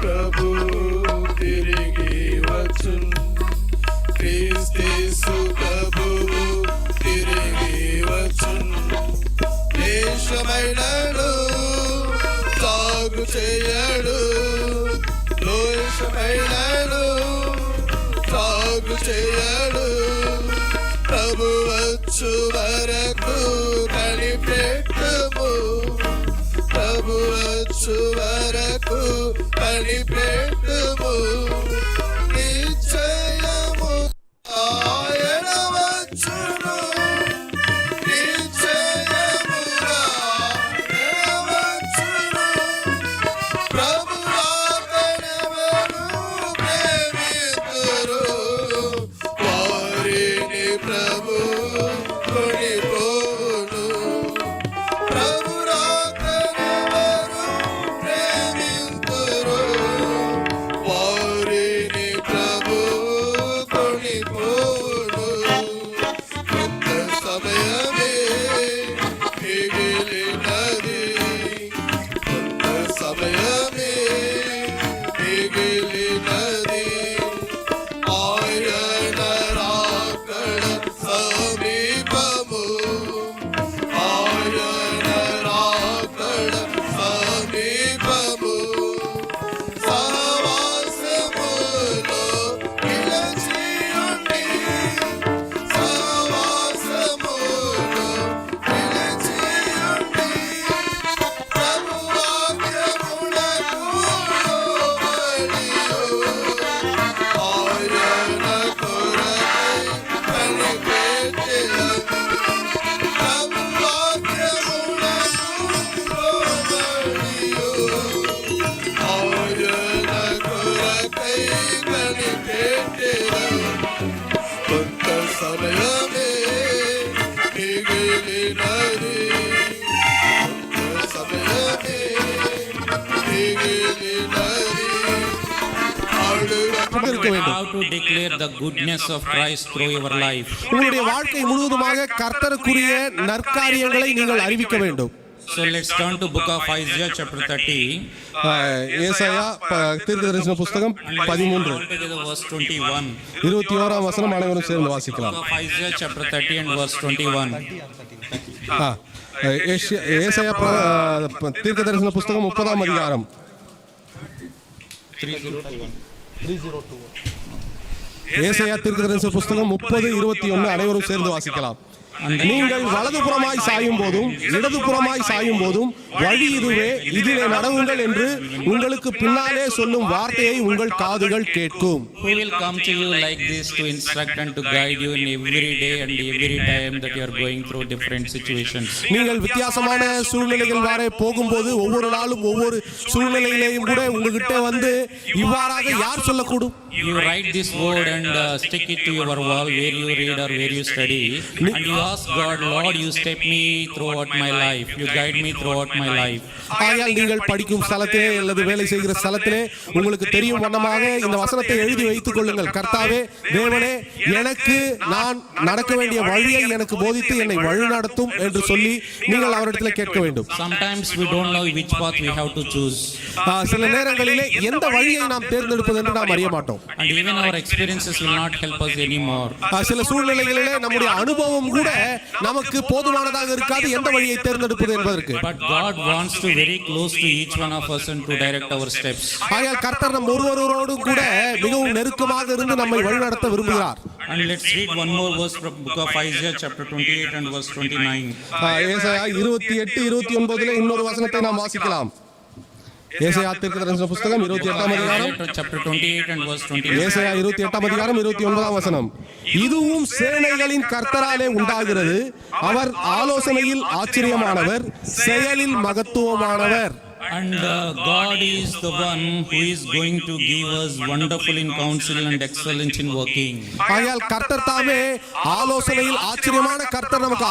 ప్రభు తిరిగి వచ్చున్ క్రీస్తు ప్రభు తిరిగి వచ్చున్ దేశమైనను సాగు చేయడు దోషమైనను సాగు చేయడు ప్రభు వచ్చు వరకు కనిపెట్టుము ప్రభు వచ్చు వరకు కనిపెట్టుము నిశ్చయము ఆయన వచ్చును నిశ్చయముగా ఆయన వచ్చును ప్రభు ఆతనెవరు ప్రేమితురు వారిని ప్రభు కొనిపోను ప్రభు ఆతనెవరు ప్రేమితురు వారిని ప్రభు కొనిపోను కొంత సమయమే మిగిలినది కొంత సమయమే మిగిలినది ఆయన రాకడ సమీపము ఆయన రాకడ సమీపము సహవాసములో నిలిచియుండి సహవాసములో నిలిచియుండి ప్రభు వాక్యమునకు లోబడియు ఆయన కొరకై కనిపెట్టెదము ప్రభు వాక్యమునకు లోబడియు ఆయన కొరకై కనిపెట్టెదము కొంత సమయమే మిగిలినది కొంత సమయమే మిగిలినది இருக்க வேண்டும். How to declare the goodness of Christ through your life. உங்களுடைய வாழ்க்கை முழுவதுமாக கர்த்தருக்குரிய நற்காரியங்களை நீங்கள் அறிவிக்க வேண்டும். So let's turn to book of Isaiah chapter 30. ஏசாயா தீர்க்கதரிசன புத்தகம் 13 Altogether verse 21. 21ஆம் வசனம் அனைவரும் சேர்ந்து வாசிக்கலாம். Book of Isaiah chapter 30 and verse 21. ஏசாயா தீர்க்கதரிசன புத்தகம் 30ஆம் அதிகாரம் 3021. ஏசாயா தீர்க்கதரிசன புத்தகம் 30:21 அனைவரும் சேர்ந்து வாசிக்கலாம். நீங்கள் வலதுபுறமாய் சாயும் போதும் இடதுபுறமாய் சாயும் போதும் வழி இதுவே, இதிலே நடவுங்கள் என்று உங்களுக்கு பின்னாலே சொல்லும் வார்த்தையை உங்கள் காதுகள் கேட்கும். Who will come to you like this to instruct and to guide you in every day and every time that you are going through different situations? நீங்கள் வித்தியாசமான சூழ்நிலைகள் வரை போகும்போது ஒவ்வொரு நாளும் ஒவ்வொரு சூழ்நிலையிலையும் கூட உங்ககிட்ட வந்து இவ்வாறாக யார் சொல்லக்கூடும்? You write this word and stick it to your wall where you read or where you study, and you ask God, Lord, you step me throughout my life, you guide me throughout my life. ஆகையால் நீங்கள் படிக்கும் ஸ்தலத்திலே அல்லது வேலை செய்கிற ஸ்தலத்திலே உங்களுக்கு தெரியும் வண்ணமாக இந்த வசனத்தை எழுதி வைத்துக் கொள்ளுங்கள். கர்த்தாவே, தேவனே, எனக்கு நான் நடக்க வேண்டிய வழியை எனக்கு போதித்து என்னை வழிநடத்தும் என்று சொல்லி நீங்கள் அவரிடத்தில் கேட்க வேண்டும். Sometimes we don't know which path we have to choose. சில நேரங்களிலே எந்த வழியை நாம் தேர்ந்தெடுப்பது என்று நாம் அறிய மாட்டோம். And even our experiences will not help us anymore. சில சூழ்நிலைகளிலே நம்முடைய அனுபவம் கூட நமக்கு போதுமானதாக இருக்காது எந்த வழியை தேர்ந்தெடுப்பது என்பதற்கு. But God wants to very close to each one of us and to direct our steps. ஆகையால் கர்த்தர் நம் ஒருவரோடு கூட மிகவும் நெருக்கமாக இருந்து நம்மை வழிநடத்த விரும்புகிறார். And let's read one more verse from book of Isaiah chapter 28 and verse 29. ஏசாயா 28:29 இன்னொரு வசனத்தை நாம் வாசிக்கலாம். ஏசாயா தீர்க்கதரிசன புத்தகம் 28ஆம் அதிகாரம் chapter 28 and verse 29. ஏசாயா 28ஆம் அதிகாரம் 29ஆம் வசனம். இதுவும் சேனைகளின் கர்த்தராலே உண்டாகிறது, அவர் ஆலோசனையில் ஆச்சரியமானவர், செயலில் மகத்துவமானவர். And God is the one who is going to give us wonderful in counsel and excellent in working. ஆகையால் கர்த்தர் தாமே ஆலோசனையில் ஆச்சரியமான கர்த்தர் நமக்கு